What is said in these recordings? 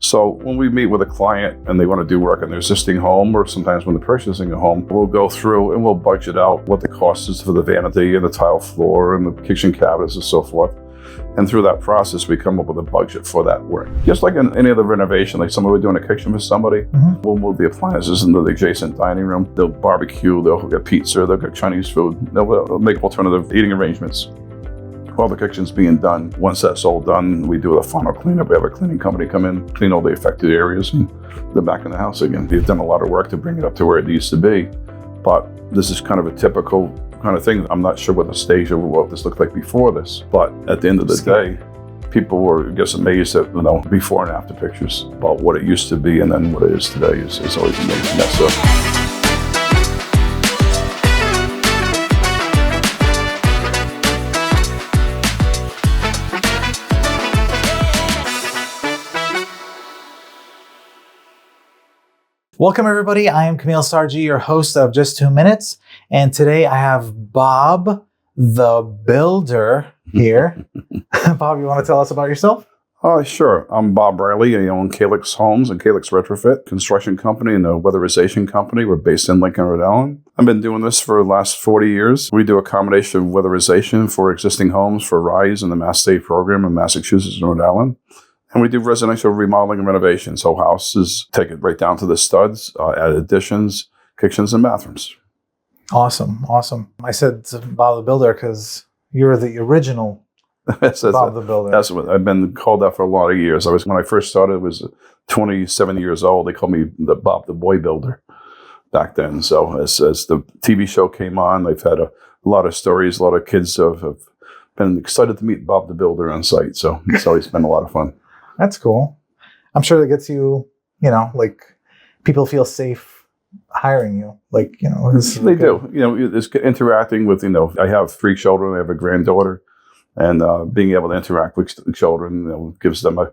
So when we meet with a client and they want to do work on their existing home, or sometimes when they're purchasing a home, we'll go through and we'll budget out what the cost is for the vanity and the tile floor and the kitchen cabinets and so forth. And through that process, we come up with a budget for that work. Just like in any other renovation, like somebody doing a kitchen for somebody, we'll move the appliances into the adjacent dining room. They'll barbecue, they'll get pizza, they'll get Chinese food, they'll make alternative eating arrangements. While the kitchen's being done, once that's all done, we do a final cleanup. We have a cleaning company come in, clean all the affected areas, and they're back in the house again. They've done a lot of work to bring it up to where it needs to be, but this is kind of a typical kind of thing. I'm not sure what the stage of what this looked like before this, but at the end of the day, people were just amazed at before and after pictures about what it used to be and then what it is today is always amazing. That's Welcome everybody, I am Kamil Sarji, your host of Just 2 Minutes, and today I have Bob the Builder here. Bob, you want to tell us about yourself? Sure. I'm Bob Brierley. I own Calyx Homes and Calyx Retrofit construction company and a weatherization company. We're based in Lincoln, Rhode Island. I've been doing this for the last 40 years. We do a combination of weatherization for existing homes for RISE and the Mass State program in Massachusetts and Rhode Island. And we do residential remodeling and renovation. So houses, take it right down to the studs, add additions, kitchens, and bathrooms. Awesome. I said Bob the Builder because you're the original Bob the Builder. That's what I've been called that for a lot of years. When I first started, I was 27 years old. They called me the Bob the Boy Builder back then. So as the TV show came on, I've had a lot of stories. A lot of kids have been excited to meet Bob the Builder on site. So it's always been a lot of fun. That's cool. I'm sure that gets you, like people feel safe hiring you. They do. It's interacting with, I have 3 children. I have a granddaughter. And being able to interact with children gives them a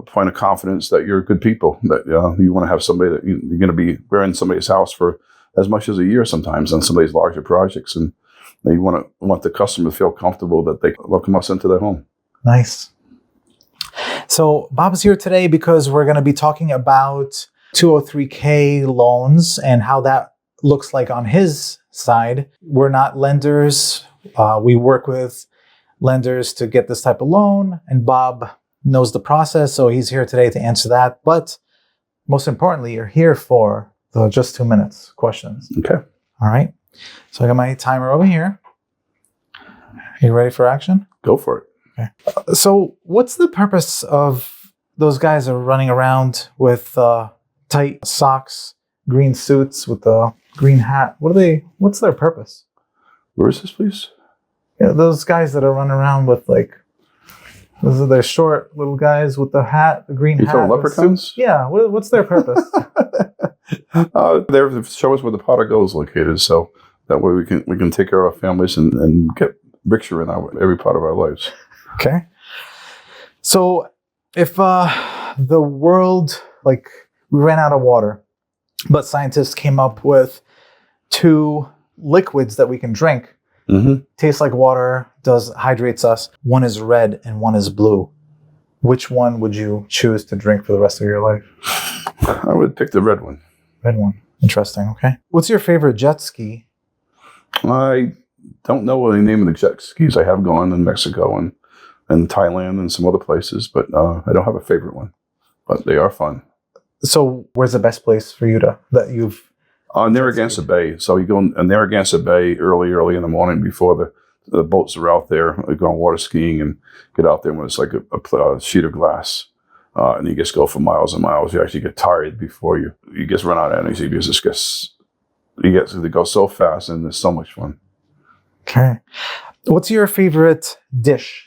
point of confidence that you're good people, that you want to have somebody that you're going to be wearing somebody's house for as much as a year sometimes on some of these larger projects. And you want the customer to feel comfortable that they welcome us into their home. Nice. So Bob's here today because we're going to be talking about 203K loans and how that looks like on his side. We're not lenders. We work with lenders to get this type of loan, and Bob knows the process, so he's here today to answer that. But most importantly, you're here for the Just 2 Minutes questions. Okay. All right. So I got my timer over here. Are you ready for action? Go for it. Okay. So what's the purpose of those guys that are running around with tight socks, green suits with the green hat? What's their purpose? Where is this, please? Yeah, those guys that are running around with those are their short little guys with the hat, the green hat. You talking leprechauns? Yeah. What's their purpose? They're to show us where the pot of gold is located, so that way we can take care of our families and get richer in every part of our lives. Okay. So if the world, we ran out of water, but scientists came up with 2 liquids that we can drink. Tastes like water, hydrates us. One is red and one is blue. Which one would you choose to drink for the rest of your life? I would pick the red one. Red one. Interesting. Okay. What's your favorite jet ski? I don't know the name of the jet skis. I have gone in Mexico and Thailand and some other places, but I don't have a favorite one. But they are fun. So where's the best place for you that you've... Narragansett Bay. So you go in Narragansett Bay early in the morning before the boats are out there. You go on water skiing and get out there when it's like a sheet of glass. And you just go for miles and miles. You actually get tired before you just run out of energy because they go so fast and it's so much fun. Okay. What's your favorite dish?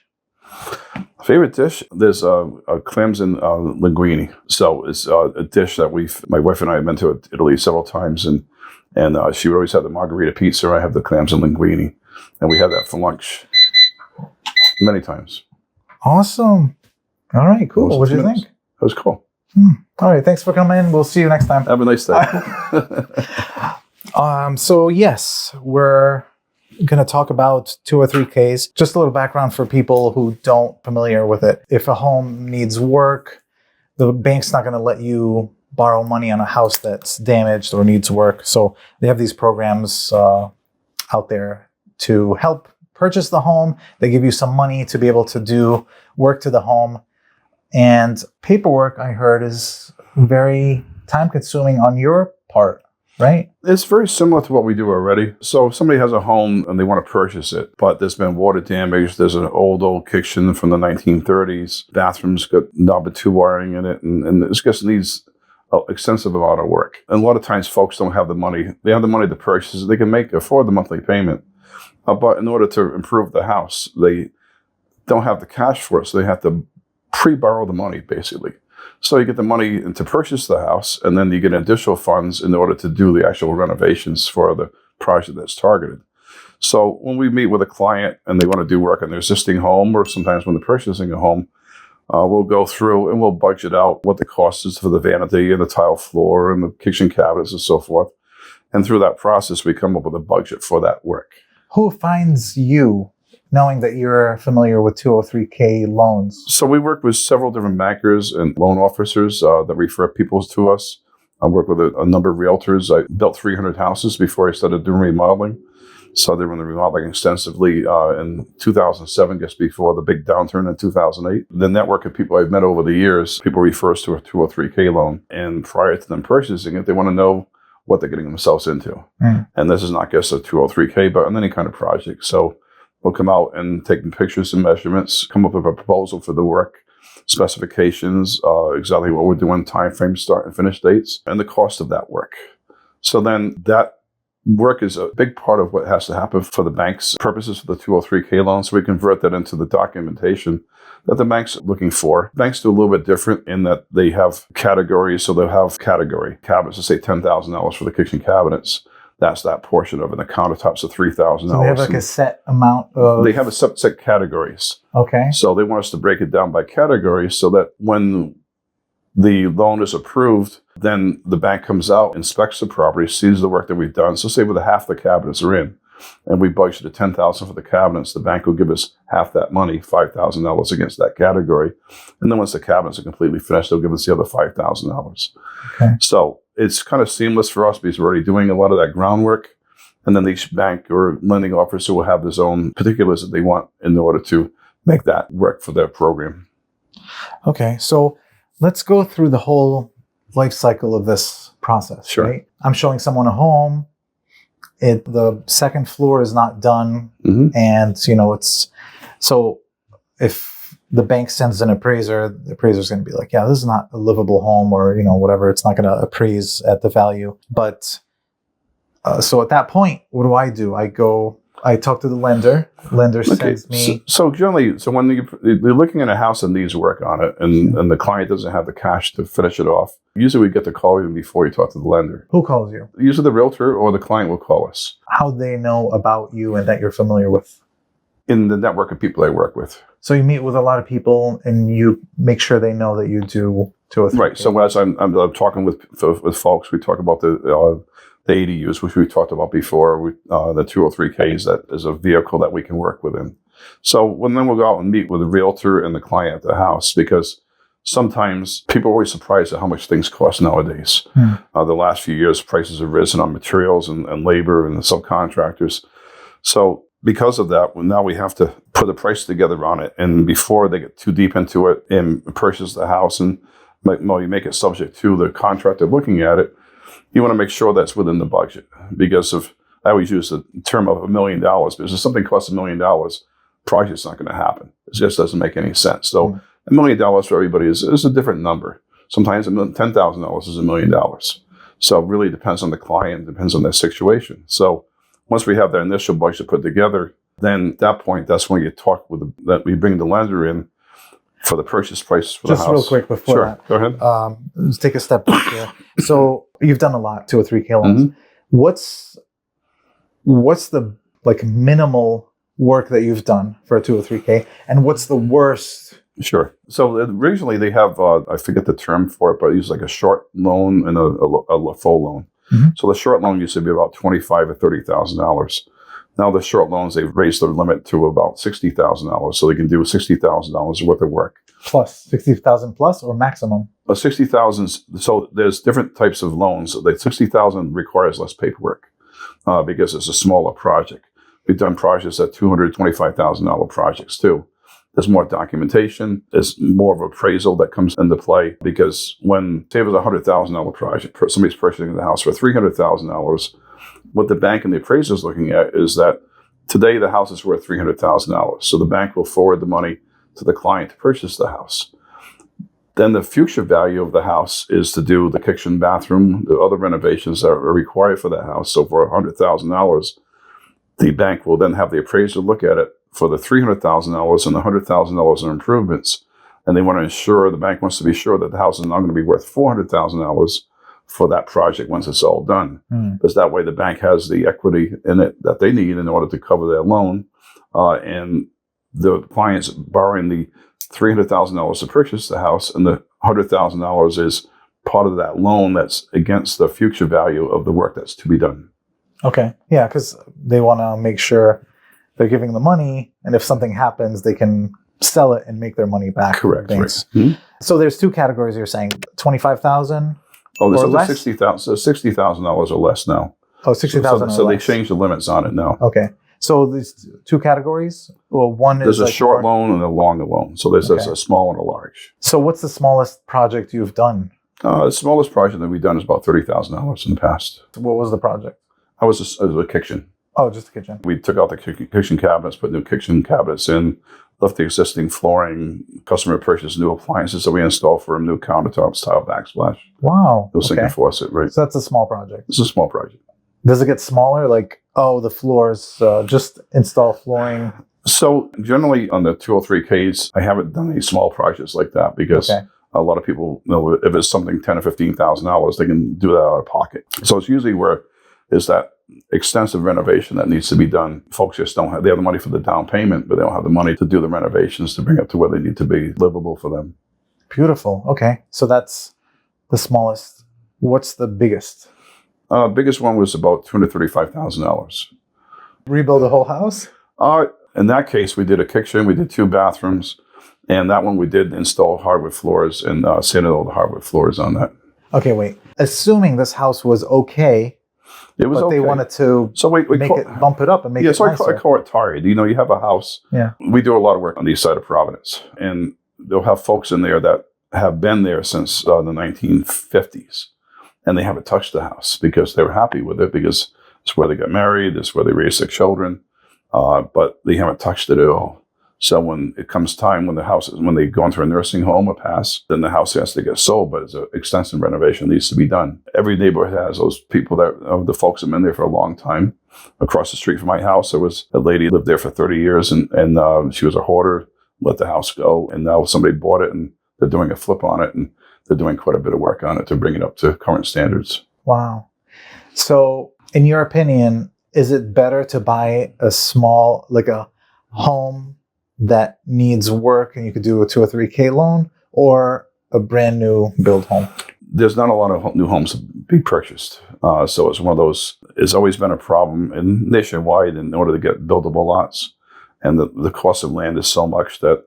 Favorite dish? There's clams and linguine. So it's a dish that my wife and I have been to Italy several times, and she would always have the margarita pizza. I have the clams and linguine, and we had that for lunch many times. Awesome. All right, cool. What did you think? That was cool. All right, thanks for coming. We'll see you next time. Have a nice day. So yes, we're going to talk about 203Ks. Just a little background for people who don't familiar with it. If a home needs work, the bank's not going to let you borrow money on a house that's damaged or needs work. So they have these programs out there to help purchase the home. They give you some money to be able to do work to the home. And paperwork, I heard, is very time consuming on your part, right? It's very similar to what we do already. So if somebody has a home and they want to purchase it, but there's been water damage, there's an old kitchen from the 1930s, bathrooms got number 2 wiring in it, and it just needs an extensive amount of work. And a lot of times folks don't have the money. They have the money to purchase it. They can afford the monthly payment. But in order to improve the house, they don't have the cash for it, so they have to pre-borrow the money, basically. So you get the money to purchase the house, and then you get additional funds in order to do the actual renovations for the project that's targeted. So when we meet with a client and they want to do work on their existing home, or sometimes when they're purchasing a home, we'll go through and we'll budget out what the cost is for the vanity and the tile floor and the kitchen cabinets and so forth. And through that process, we come up with a budget for that work. Who finds you, knowing that you're familiar with 203K loans? So we work with several different bankers and loan officers that refer people to us. I work with a number of realtors. I built 300 houses before I started doing remodeling. So they were in the remodeling extensively in 2007, just before the big downturn in 2008. The network of people I've met over the years, people refer us to a 203K loan. And prior to them purchasing it, they want to know what they're getting themselves into. And this is not just a 203K, but on any kind of project. So we'll come out and take pictures and measurements, come up with a proposal for the work, specifications, exactly what we're doing, time frame, start and finish dates, and the cost of that work. So then that work is a big part of what has to happen for the bank's purposes for the 203K loan. So we convert that into the documentation that the bank's looking for. Banks do a little bit different in that they have categories. So they'll have category cabinets, let's say $10,000 for the kitchen cabinets. That's that portion of it. And the countertops are $3,000. So they have like a set amount of... They have a set categories. Okay. So they want us to break it down by categories so that when the loan is approved, then the bank comes out, inspects the property, sees the work that we've done. So say with half the cabinets are in, and we budgeted $10,000 for the cabinets, the bank will give us half that money, $5,000 against that category. And then once the cabinets are completely finished, they'll give us the other $5,000. Okay. So it's kind of seamless for us because we're already doing a lot of that groundwork. And then each bank or lending officer will have their own particulars that they want in order to make that work for their program. Okay, so let's go through the whole life cycle of this process, Sure. right? I'm showing someone a home. The second floor is not done. And, it's... So if the bank sends an appraiser, the appraiser's going to be like, yeah, this is not a livable home or, whatever. It's not going to appraise at the value. But so at that point, what do? I talk to the lender. Lender sends me... So generally, when you're looking at a house that needs work on it and the client doesn't have the cash to finish it off, usually we get to call you before you talk to the lender. Who calls you? Usually the realtor or the client will call us. How do they know about you and that you're familiar with? In the network of people I work with. So you meet with a lot of people and you make sure they know that you do 203K. Right. So as I'm talking with folks, we talk about the ADUs, which we talked about before, the 203Ks, that is a vehicle that we can work within. So then we'll go out and meet with the realtor and the client at the house, because sometimes people are always surprised at how much things cost nowadays. The last few years, prices have risen on materials and labor and the subcontractors. So because of that, now we have to put a price together on it. And before they get too deep into it and purchase the house and you make it subject to the contractor looking at it, you want to make sure that's within the budget. Because I always use the term of $1 million, because if something costs $1 million, project's not going to happen. It just doesn't make any sense. So $1 million for everybody is a different number. Sometimes $10,000 is $1 million. So it really depends on the client, depends on their situation. So once we have that initial budget put together, then at that point, that's when you talk that we bring the lender in for the purchase price for the house. Just real quick before that. Go ahead. Let's take a step back here. So you've done a lot, 203K loans. What's the minimal work that you've done for a 203K, and what's the worst? Sure. So originally they have, I forget the term for it, but I use like a short loan and a full loan. So the short loan used to be about $25,000 or $30,000. Now the short loans, they've raised their limit to about $60,000, so they can do $60,000 worth of work. Plus 60,000 plus or maximum? 60,000. So there's different types of loans. The 60,000 requires less paperwork because it's a smaller project. We've done projects at $225,000 projects too. There's more documentation. There's more of appraisal that comes into play because when, say it was a $100,000 project, somebody's purchasing the house for $300,000, what the bank and the appraiser is looking at is that today the house is worth $300,000. So the bank will forward the money to the client to purchase the house. Then the future value of the house is to do the kitchen, bathroom, the other renovations that are required for that house. So for $100,000, the bank will then have the appraiser look at it for the $300,000 and the $100,000 in improvements. And they want to ensure, the bank wants to be sure that the house is not going to be worth $400,000 for that project once it's all done. Because that way the bank has the equity in it that they need in order to cover their loan. And the client's borrowing the $300,000 to purchase the house, and the $100,000 is part of that loan that's against the future value of the work that's to be done. Okay. Yeah, because they want to make sure they're giving the money, and if something happens, they can sell it and make their money back. Correct. Right. So there's two categories you're saying: 25,000. Oh, there's or up to less? $60,000. So $60,000 or less now. Oh, 60,000. So they changed the limits on it now. Okay. So there's two categories. Well, one is there's a like short loan and a longer loan. So there's a small and a large. So what's the smallest project you've done? The smallest project that we've done is about $30,000 in the past. What was the project? It was a kitchen. Oh, just the kitchen. We took out the kitchen cabinets, put new kitchen cabinets in, left the existing flooring. Customer purchased new appliances that we installed for them, new countertops, tile backsplash. Wow. It was sink and faucet, right? So that's a small project. It's a small project. Does it get smaller? Like, oh, the floors, just install flooring. So generally on the 203Ks, I haven't done any small projects like that because a lot of people know if it's something $10,000 or $15,000, they can do that out of pocket. So it's usually where is that extensive renovation that needs to be done. Folks just don't have, they have the money for the down payment, but they don't have the money to do the renovations to bring it to where they need to be livable for them. Beautiful. Okay. So that's the smallest. What's the biggest? Biggest one was about $235,000. Rebuild the whole house? In that case, we did a kitchen, we did 2 bathrooms, and that one we did install hardwood floors and sanded all the hardwood floors on that. Okay, wait. Assuming this house was okay, it was but they wanted to bump it up and make it nicer. So I call it tired. You know, you have a house. Yeah. We do a lot of work on the east side of Providence, and they'll have folks in there that have been there since the 1950s. And they haven't touched the house because they were happy with it because it's where they got married, it's where they raised 6 children, but they haven't touched it at all. So when it comes time when they go into a nursing home or pass, then the house has to get sold, but it's an extensive renovation that needs to be done. Every neighborhood has those people the folks that have been there for a long time. Across the street from my house, there was a lady who lived there for 30 years and she was a hoarder, let the house go, and now somebody bought it and they're doing a flip on it and they're doing quite a bit of work on it to bring it up to current standards. Wow. So in your opinion, is it better to buy a small, like a home that needs work and you could do a 2 or 3K loan, or a brand new build home? There's not a lot of new homes to be purchased. So it's one of those, it's always been a problem nationwide in order to get buildable lots. And the cost of land is so much that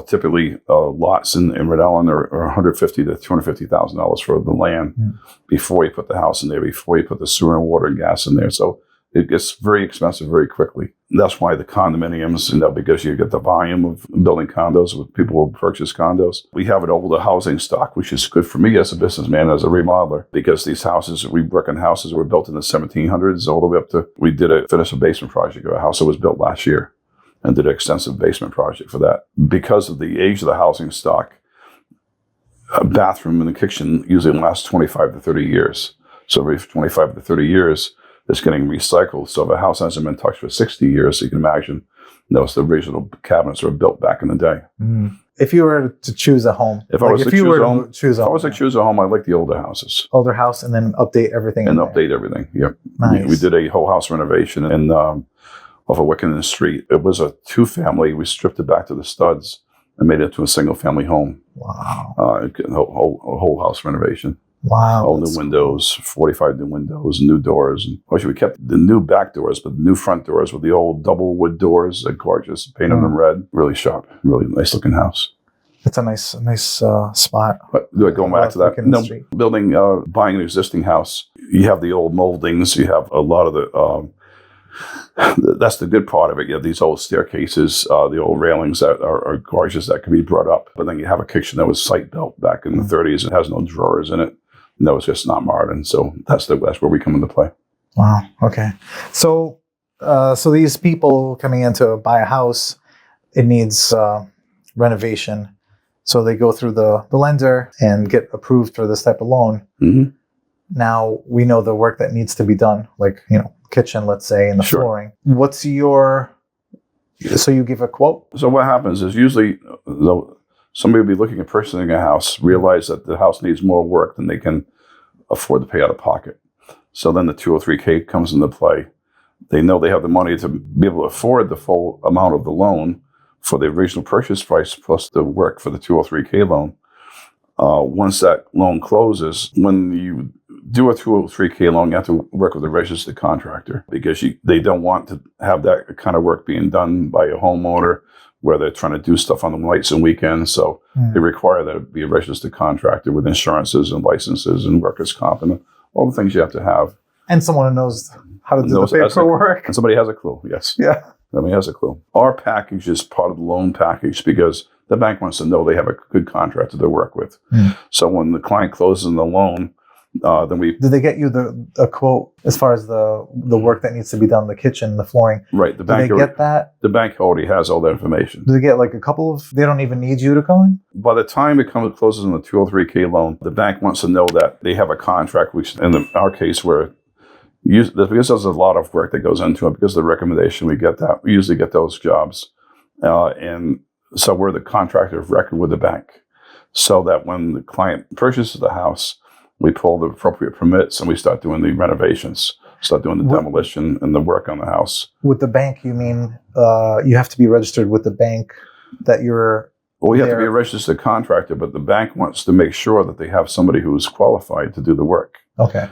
typically lots in Rhode Island are $150,000 to $250,000 for the land before you put the house in there, before you put the sewer and water and gas in there. So it gets very expensive very quickly. And that's why the condominiums, because you get the volume of building condos, people will purchase condos. We have an older housing stock, which is good for me as a businessman, as a remodeler, because these houses, we work on houses that were built in the 1700s all the way up to, we did finish a basement project of a house that was built last year, and did an extensive basement project for that. Because of the age of the housing stock, a bathroom and a kitchen usually lasts 25 to 30 years. So every 25 to 30 years, it's getting recycled. So if a house hasn't been touched for 60 years, so you can imagine those the original cabinets were built back in the day. If you were to choose a home, if I was to choose a home, I like the older houses. Older house, and then update everything. And update everything, yep. Nice. We did a whole house renovation and off of Wickenden Street. It was a 2-family. We stripped it back to the studs and made it into a single-family home. Wow. A whole house renovation. Wow. All new that's windows, 45 new windows, new doors. And actually, we kept the new back doors, but the new front doors with the old double wood doors. They're gorgeous. Painted them red. Really sharp. Really nice looking house. It's a nice spot. But going back to that, building, buying an existing house, you have the old moldings. You have a lot of the. That's the good part of it. You have these old staircases, the old railings that are gorgeous that can be brought up. But then you have a kitchen that was site built back in the 30s. It has no drawers in it. No, it's just not modern. So that's where we come into play. Wow. Okay. So these people coming in to buy a house, it needs renovation. So they go through the lender and get approved for this type of loan. Mm-hmm. Now we know the work that needs to be done, like, kitchen, let's say, and the flooring. What's so you give a quote? So what happens is usually somebody will be looking at purchasing a house, realize that the house needs more work than they can afford to pay out of pocket. So then the 203K comes into play. They know they have the money to be able to afford the full amount of the loan for the original purchase price plus the work for the 203K loan. Once that loan closes, when you do a 203K loan, you have to work with a registered contractor because they don't want to have that kind of work being done by a homeowner where they're trying to do stuff on the nights and weekends. So they require that it be a registered contractor with insurances and licenses and workers' comp and all the things you have to have. And someone who knows how to do the paperwork. And somebody has a clue, yes. Yeah. Somebody has a clue. Our package is part of the loan package because the bank wants to know they have a good contractor to work with. So when the client closes on the loan, then we... Did they get you a quote as far as the work that needs to be done, the kitchen, the flooring? Right. Do they get that? The bank already has all that information. Do they get like a couple of... They don't even need you to go in? By the time it closes on the 203K loan, the bank wants to know that they have a contract, which in our case where... because there's a lot of work that goes into it, because of the recommendation, we usually get those jobs. And so we're the contractor of record with the bank. So that when the client purchases the house, we pull the appropriate permits and we start doing the renovations, start doing the demolition and the work on the house. With the bank, you mean you have to be registered with the bank that you're... Well, you have to be a registered contractor, but the bank wants to make sure that they have somebody who is qualified to do the work. Okay.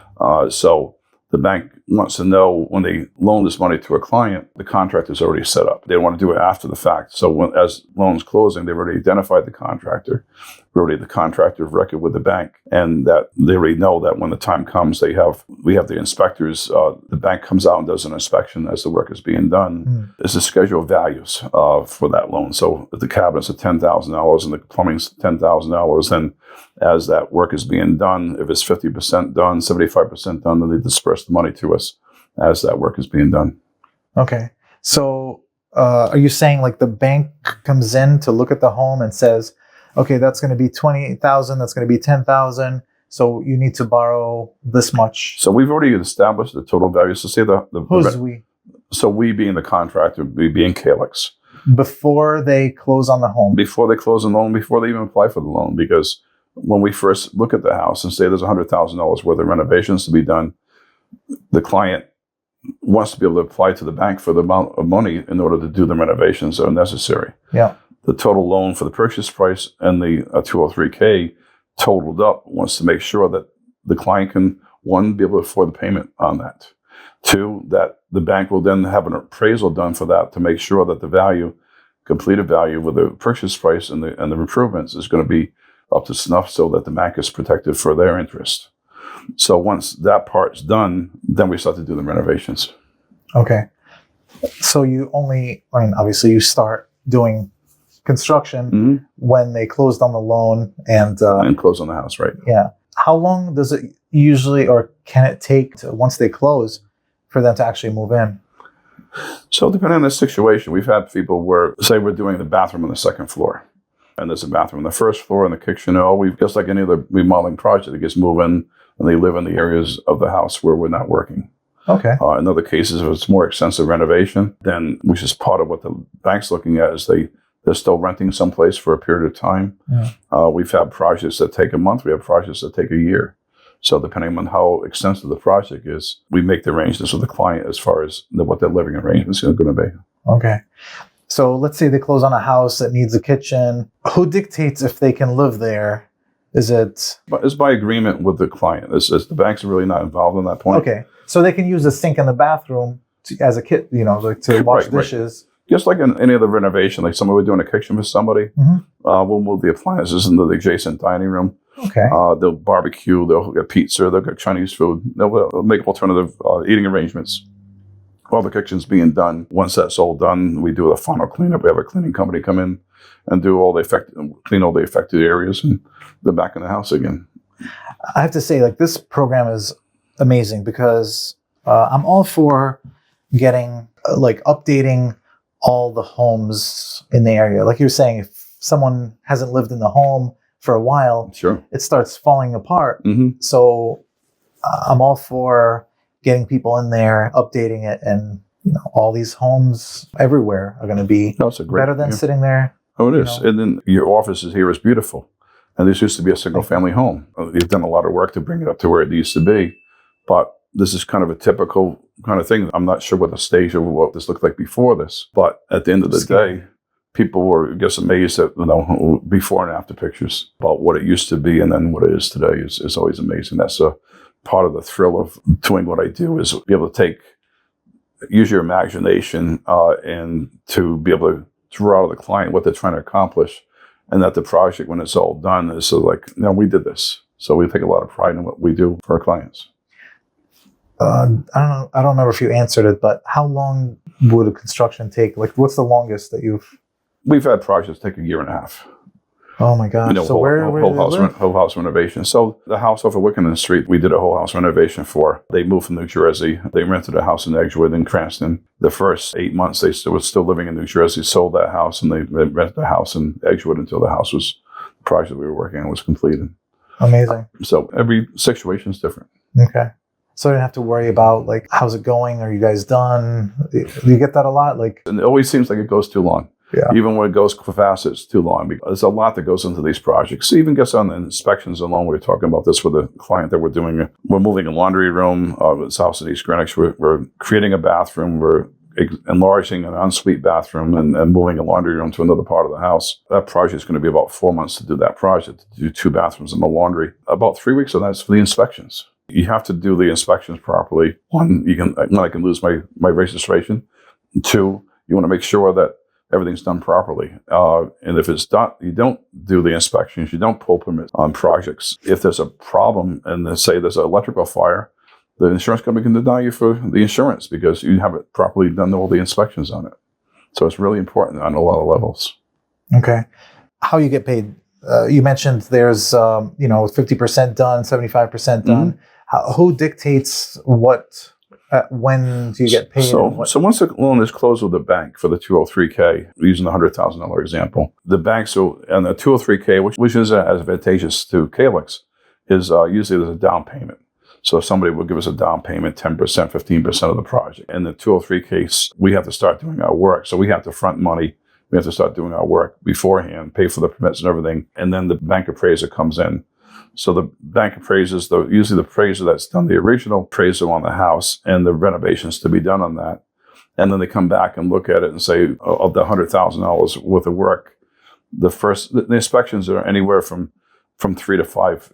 So the bank wants to know when they loan this money to a client, the contract is already set up. They don't want to do it after the fact. So as loans closing, they've already identified the contractor. We're already the contractor of record with the bank, and that they already know that when the time comes, we have the inspectors. The bank comes out and does an inspection as the work is being done. There's a schedule of values for that loan. So if the cabinets are $10,000 and the plumbing's $10,000, then as that work is being done, if it's 50% done, 75% done, then they disperse the money to us as that work is being done. Okay. So are you saying like the bank comes in to look at the home and says, okay, that's going to be $28,000, that's going to be $10,000, so you need to borrow this much? So we've already established the total value. So say Who's we? So we being the contractor, we being Calyx. Before they close on the home? Before they close on the loan, before they even apply for the loan, because when we first look at the house and say there's $100,000 worth of renovations to be done, the client wants to be able to apply to the bank for the amount of money in order to do the renovations that are necessary. Yeah. The total loan for the purchase price and the 203K totaled up wants to make sure that the client can, one, be able to afford the payment on that. Two, that the bank will then have an appraisal done for that to make sure that the value, completed value with the purchase price and the improvements is going to be up to snuff so that the bank is protected for their interest. So once that part's done, then we start to do the renovations. Okay. So obviously you start doing construction when they closed on the loan and close on the house, right? Yeah. How long does it usually, or can it take once they close for them to actually move in? So depending on the situation, we've had people where, say we're doing the bathroom on the second floor, and there's a bathroom on the first floor and the kitchen. We've just like any other remodeling project, they just move in and they live in the areas of the house where we're not working. Okay. In other cases, if it's more extensive renovation, then which is part of what the bank's looking at is they're still renting someplace for a period of time. Yeah. We've had projects that take a month. We have projects that take a year. So depending on how extensive the project is, we make the arrangements with the client as far as what their living arrangements are going to be. Okay. So let's say they close on a house that needs a kitchen. Who dictates if they can live there? Is it But it's by agreement with the client. The banks are really not involved in that point. okay? So they can use the sink in the bathroom as a kit, like to wash Right. dishes. Just like in any other renovation, like somebody we're doing a kitchen for somebody, we'll move the appliances into the adjacent dining room. Okay. They'll barbecue, they'll get pizza, they'll get Chinese food, they'll make alternative eating arrangements. While the kitchen's being done, once that's all done, we do the final cleanup. We have a cleaning company come in and do clean all the affected areas, and they're back in the house again. I have to say, like, this program is amazing because I'm all for getting, updating all the homes in the area. Like you were saying, if someone hasn't lived in the home for a while, Sure. it starts falling apart. Mm-hmm. So I'm all for getting people in there, updating it, and all these homes everywhere are going to be better than sitting there. Oh, it is. And then your offices here is beautiful. And this used to be a single-family home. You've done a lot of work to bring it up to where it used to be, but this is kind of a typical kind of thing. I'm not sure what the stage of what this looked like before this, but at the end of the day, people were, I guess, amazed at before and after pictures about what it used to be, and then what it is today is always amazing. That's a part of the thrill of doing what I do, is be able to use your imagination and to be able to draw out of the client what they're trying to accomplish, and that the project, when it's all done, is we did this. So we take a lot of pride in what we do for our clients. I don't remember if you answered it, but how long would a construction take? Like, what's the longest that We've had projects take 1.5 years. Oh my gosh! So whole house renovation. So the house off of Wickenden Street, we did a whole house renovation for. They moved from New Jersey. They rented a house in Edgewood and Cranston. The first 8 months, they were still living in New Jersey. Sold that house, and they rented a house in Edgewood until the project we were working on was completed. Amazing. So every situation is different. Okay. So you don't have to worry about, like, how's it going? Are you guys done? Do you get that a lot? And it always seems like it goes too long. Yeah. Even when it goes fast, it's too long. Because there's a lot that goes into these projects. It even gets on the inspections alone. We were talking about this with a client that we're doing. We're moving a laundry room. It's house in East Greenwich. We're creating a bathroom. We're enlarging an ensuite bathroom and moving a laundry room to another part of the house. That project is going to be about 4 months to do that project, to do 2 bathrooms and a laundry. About 3 weeks of that's for the inspections. You have to do the inspections properly. One, I can lose my registration. 2, you want to make sure that everything's done properly. And if it's done, you don't do the inspections, you don't pull permits on projects. If there's a problem, and they say there's an electrical fire, the insurance company can deny you for the insurance because you haven't properly done all the inspections on it. So it's really important on a lot of levels. Okay. How you get paid? You mentioned there's 50% done, 75% done. Mm-hmm. Who dictates what? When do you get paid? So once the loan is closed with the bank for the 203K, using the $100,000 example, the banks will, and the 203K, which is advantageous to Calyx, is usually there's a down payment. So somebody will give us a down payment, 10%, 15% of the project. In the 203 case, we have to start doing our work. So we have to front money. We have to start doing our work beforehand, pay for the permits and everything. And then the bank appraiser comes in. So the bank appraises, usually the appraiser that's done the original appraisal on the house and the renovations to be done on that. And then they come back and look at it and say, of the $100,000 worth of work, the inspections are anywhere from 3 to 5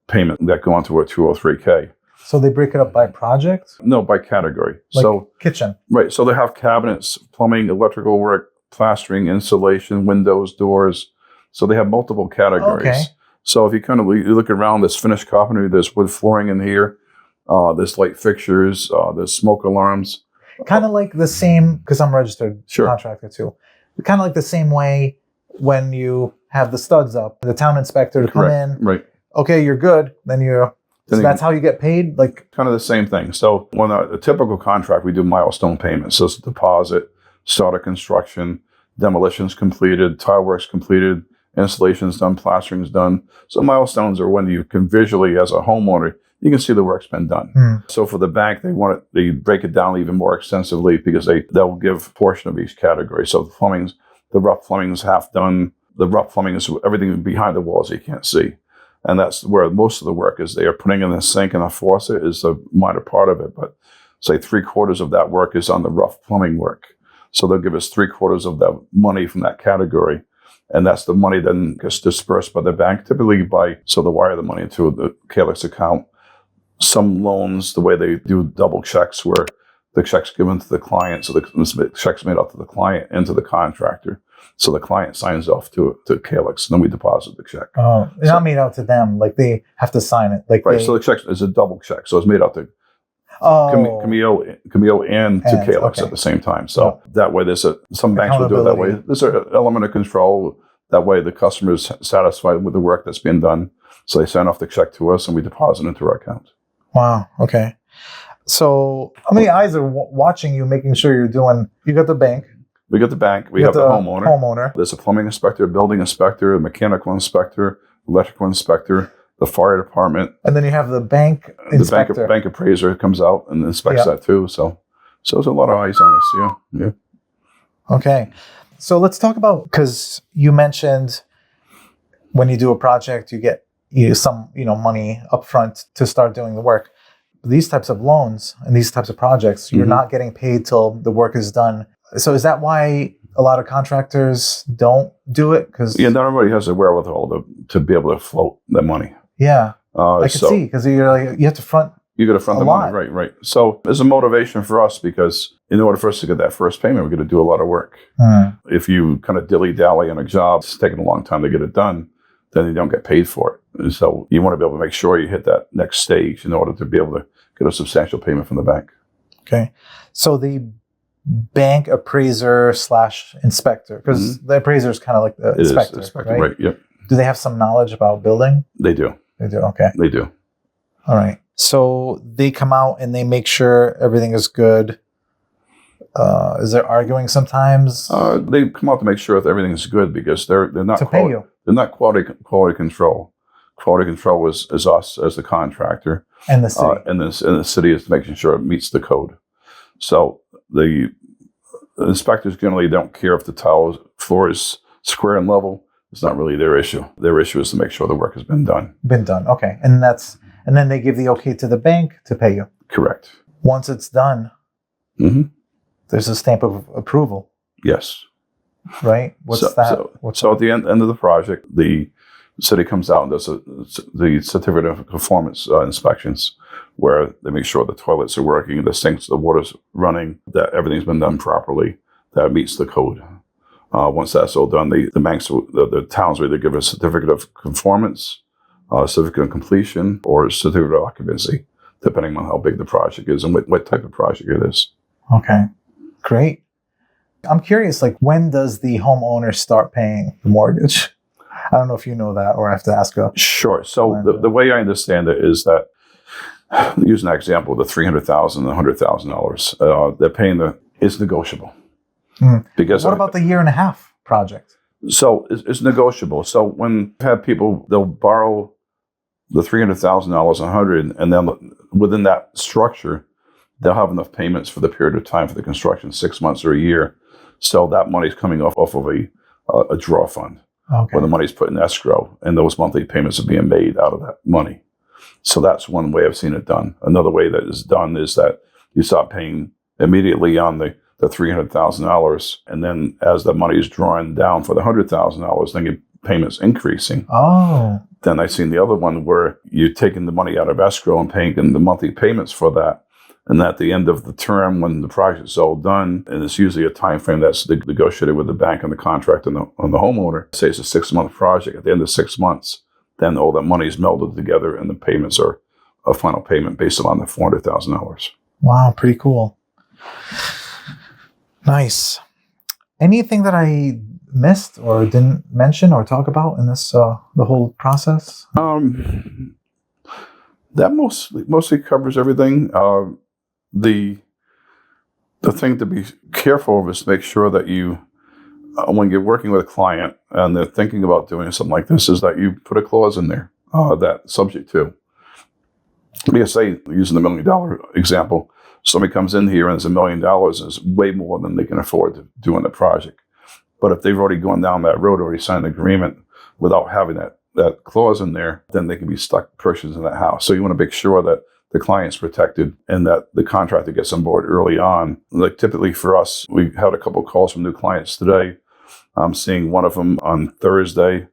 payment that go onto a 203K. So they break it up by project? No, by category. Like so kitchen. Right. So they have cabinets, plumbing, electrical work, plastering, insulation, windows, doors. So they have multiple categories. Okay. So if you look around, there's finished carpentry, there's wood flooring in here, there's light fixtures, there's smoke alarms. Kind of like the same, because I'm a registered contractor too. Kind of like the same way when you have the studs up, the town inspector to come in. Right. Okay, you're good. So that's how you get paid? Like kind of the same thing. So when a typical contract, we do milestone payments. So it's deposit, start of construction, demolitions completed, tile works completed, installation's done, plastering's done. So milestones are when you can visually, as a homeowner, you can see the work's been done. So for the bank, they break it down even more extensively because they'll give a portion of each category. So the rough plumbing's half done. The rough plumbing is everything behind the walls you can't see. And that's where most of the work is. They are putting in a sink and a faucet is a minor part of it, but say 3/4 of that work is on the rough plumbing work. So they'll give us 3/4 of that money from that category. And that's the money then gets dispersed by the bank, typically so they wire the money into the Calyx account. Some loans, the way they do double checks, where the check's given to the client, so the check's made out to the client and to the contractor. So the client signs off to Calyx, and then we deposit the check. Oh, it's not made out to them. Like they have to sign it. Like right. So the check is a double check. So it's made out to Kamil and to Calyx at the same time. So that way, some banks will do it that way. There's an element of control. That way, the customer is satisfied with the work that's being done. So they send off the check to us, and we deposit into our account. Wow. Okay. So how many eyes are watching you, making sure you're doing? You got the bank. We got the bank. We have the homeowner. There's a plumbing inspector, a building inspector, a mechanical inspector, electrical inspector, the fire department. And then you have the bank inspector. The bank appraiser comes out and inspects that too. So there's a lot of eyes on us. Yeah. Okay. So let's talk about, because you mentioned when you do a project, you get some money upfront to start doing the work. These types of loans and these types of projects, you're not getting paid till the work is done. So is that why a lot of contractors don't do it? Because not everybody has the wherewithal to be able to float the money. Yeah, I can see, because you have to front. You got to front the money, right. So there's a motivation for us, because in order for us to get that first payment, we're going to do a lot of work. If you kind of dilly-dally on a job, it's taking a long time to get it done, then you don't get paid for it. And so you want to be able to make sure you hit that next stage in order to be able to get a substantial payment from the bank. Okay. So the bank appraiser / inspector, because the appraiser is kind of like the inspector, right? Yep. Do they have some knowledge about building? They do. They do. Okay. They do. All right. So they come out and they make sure everything is good. Is there arguing sometimes? They come out to make sure that everything is good, because they're not to pay you. They're not quality control. Quality control is us as the contractor, and the city. And the city is making sure it meets the code. So the inspectors generally don't care if the tile floor is square and level. It's not really their issue. Their issue is to make sure the work has been done. Okay. And then they give the okay to the bank to pay you. Correct. Once it's done, there's a stamp of approval. Yes. Right? What's that? So at the end of the project, the city comes out and does the certificate of conformance inspections, where they make sure the toilets are working, the sinks, the water's running, that everything's been done properly, that meets the code. Once that's all done, the banks, the towns will either give a certificate of conformance, certificate of completion, or a certificate of occupancy, depending on how big the project is and what type of project it is. Okay, great. I'm curious, when does the homeowner start paying the mortgage? I don't know if you know that, or I have to ask a... Sure. So the way I understand it is that, using that example, the $300,000 and $100,000, they're paying it's negotiable. Because what about the year and a half project? So it's negotiable. So when you have people, they'll borrow the $300,000, $100,000, and then within that structure, they'll have enough payments for the period of time for the construction, 6 months or a year. So that money's coming off of a draw fund, where the money's put in escrow, and those monthly payments are being made out of that money. So that's one way I've seen it done. Another way that is done is that you start paying immediately on the $300,000, and then as the money is drawn down for the $100,000, then your payments increasing. Then I've seen the other one where you're taking the money out of escrow and paying the monthly payments for that. And at the end of the term, when the project is all done, and it's usually a time frame that's negotiated with the bank and the contract and the homeowner, say it's a 6-month project, at the end of 6 months, then all that money is melded together and the payments are a final payment based on the $400,000. Wow, pretty cool. Nice. Anything that I missed or didn't mention or talk about in this the whole process? That mostly covers everything. The thing to be careful of is to make sure that you, when you're working with a client and they're thinking about doing something like this, is that you put a clause in there that subject to. Let me say, using the $1 million example, somebody comes in here and it's $1 million, and it's way more than they can afford to do on the project. But if they've already gone down that road, already signed an agreement without having that clause in there, then they can be stuck purchasing that house. So you want to make sure that the client's protected and that the contractor gets on board early on. Like typically for us, we had a couple of calls from new clients today I'm seeing one of them on Thursday,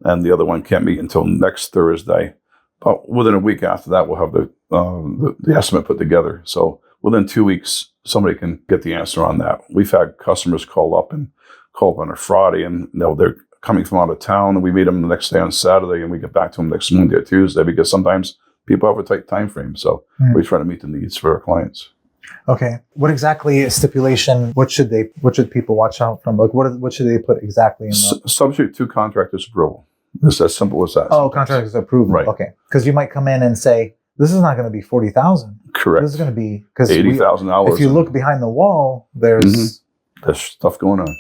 and the other one can't meet until next Thursday. But within a week after that, we'll have the estimate put together. So within 2 weeks, somebody can get the answer on that. We've had customers call up on a Friday, and they're coming from out of town, and we meet them the next day on Saturday, and we get back to them next Monday or Tuesday, because sometimes people have a tight time frame. So we try to meet the needs for our clients. Okay. What exactly is stipulation? What should people watch out from? Like, what should they put exactly in the... Subject to contractor's approval. It's as simple as that. Oh, contractor's approval. Right. Okay. Because you might come in and say, this is not going to be $40,000. Correct. This is going to be... because $80,000. If you look behind the wall, there's stuff going on.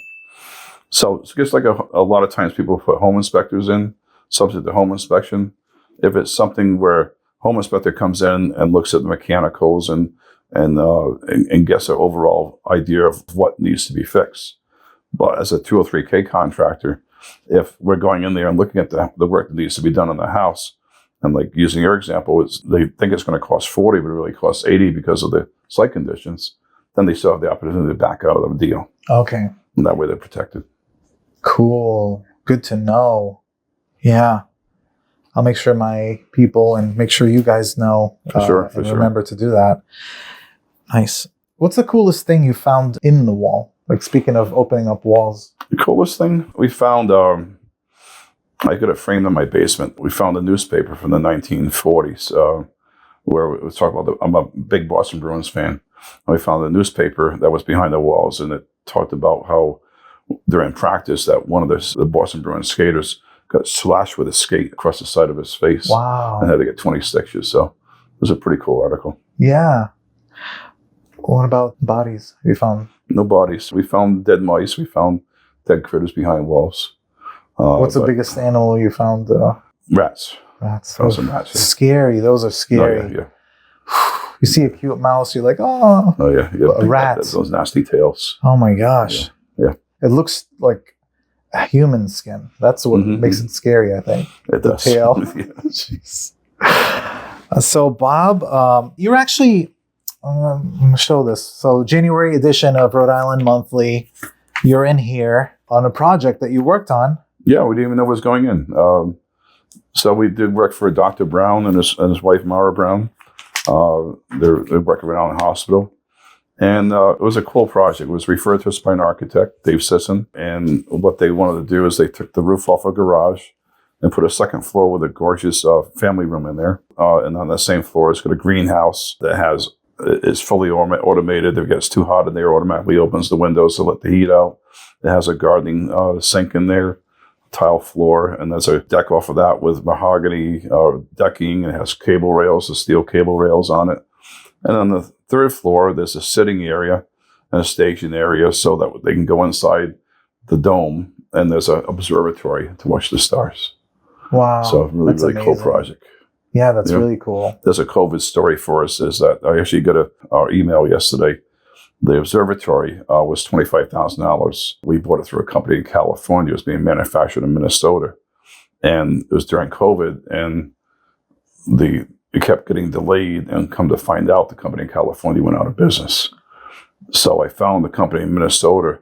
So it's just like a lot of times people put home inspectors in, subject to home inspection. If it's something where home inspector comes in and looks at the mechanicals and gets an overall idea of what needs to be fixed. But as a 203K contractor, if we're going in there and looking at the work that needs to be done in the house, and like using your example, they think it's going to cost 40, but it really costs 80 because of the site conditions, then they still have the opportunity to back out of the deal. Okay. And that way they're protected. Cool. Good to know. Yeah. I'll make sure my people and make sure you guys know. For sure. Remember to do that. Nice. What's the coolest thing you found in the wall? Like, speaking of opening up walls. The coolest thing we found, I got it framed in my basement. We found a newspaper from the 1940s where it was talking about I'm a big Boston Bruins fan. And we found a newspaper that was behind the walls, and it talked about how during practice that one of the Boston Bruins skaters got slashed with a skate across the side of his face. Wow. And had to get 20 stitches. So it was a pretty cool article. Yeah. What about bodies you found? No bodies. We found dead mice. We found dead critters behind walls. What's the biggest animal you found? Rats. Rats. Found some rats. Yeah. Scary. Those are scary. Oh, yeah. You see a cute mouse, you're like, oh. Oh, yeah. A rat. Those nasty tails. Oh, my gosh. Yeah. It looks like a human skin. That's what makes it scary, I think. It the does. tail. Jeez. So, Bob, you're actually... I'm going to show this. So, January edition of Rhode Island Monthly. You're in here on a project that you worked on. Yeah, we didn't even know what was going in. So we did work for Dr. Brown and his wife, Mara Brown. They work at Rhode Island Hospital. And it was a cool project. It was referred to us by an architect, Dave Sisson. And what they wanted to do is they took the roof off a garage and put a second floor with a gorgeous family room in there. And on the same floor, it's got a greenhouse that is fully automated. If it gets too hot in there, it automatically opens the windows to let the heat out. It has a gardening sink in there, tile floor, and there's a deck off of that with mahogany decking. It has cable rails, the steel cable rails on it. And on the third floor, there's a sitting area and a staging area so that they can go inside the dome, and there's an observatory to watch the stars. Wow. So really amazing. cool project. Yeah, that's really cool. There's a COVID story for us, is that I actually got our email yesterday. The observatory was $25,000. We bought it through a company in California. It was being manufactured in Minnesota. And it was during COVID, and it kept getting delayed, and come to find out the company in California went out of business. So I found the company in Minnesota.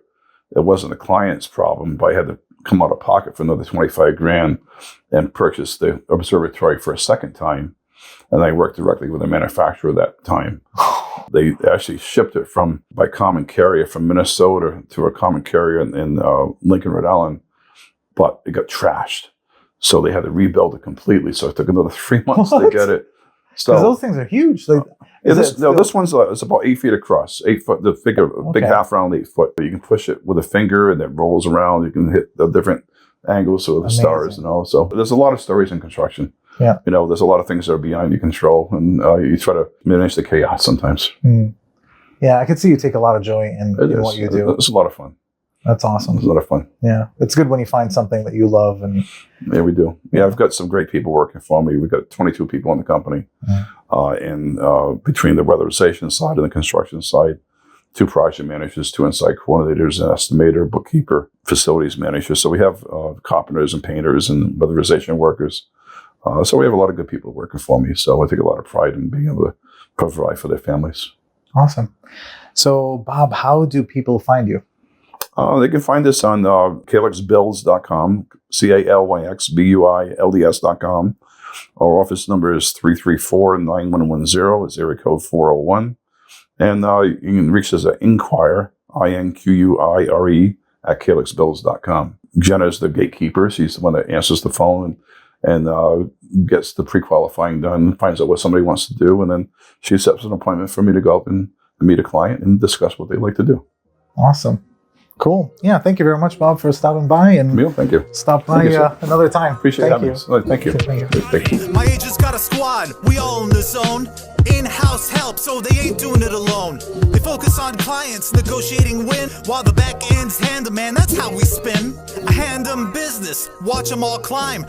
It wasn't the client's problem, but I had to come out of pocket for another $25,000 and purchase the observatory for a second time. And I worked directly with the manufacturer that time. They actually shipped it by common carrier from Minnesota to a common carrier in Lincoln, Rhode Island, but it got trashed. So they had to rebuild it completely. So it took another 3 months to get it. So those things are huge. Like, this one's it's about 8 feet across. 8 foot. The figure, big half round 8 foot. You can push it with a finger, and it rolls around. You can hit the different angles of the stars and all. So there's a lot of stories in construction. Yeah. There's a lot of things that are beyond your control, and you try to manage the chaos sometimes. Yeah, I can see you take a lot of joy in what you do. It's a lot of fun. That's awesome. It's a lot of fun. Yeah. It's good when you find something that you love. And yeah, we do. Yeah, I've got some great people working for me. We've got 22 people in the company. And between the weatherization side and the construction side, 2 project managers, 2 inside coordinators, an estimator, bookkeeper, facilities manager. So we have carpenters and painters and weatherization workers. So we have a lot of good people working for me. So I take a lot of pride in being able to provide for their families. Awesome. So, Bob, how do people find you? They can find us on calyxbuilds.com, CALYXBUILDS.com. Our office number is 334-9110. It's area code 401. And you can reach us at inquire, INQUIRE, at calyxbuilds.com. Jenna is the gatekeeper. She's the one that answers the phone and gets the pre-qualifying done, finds out what somebody wants to do, and then she sets an appointment for me to go up and meet a client and discuss what they'd like to do. Awesome. Cool. Yeah, thank you very much, Bob, for stopping by. And Camille, thank you. Stop by another time. Appreciate having us. Thank you. Thank you. My agent's got a squad, we all in the zone. In-house help, so they ain't doing it alone. They focus on clients, negotiating win, while the back end's hand 'em, man, that's how we spin. I hand 'em business, watch 'em all climb.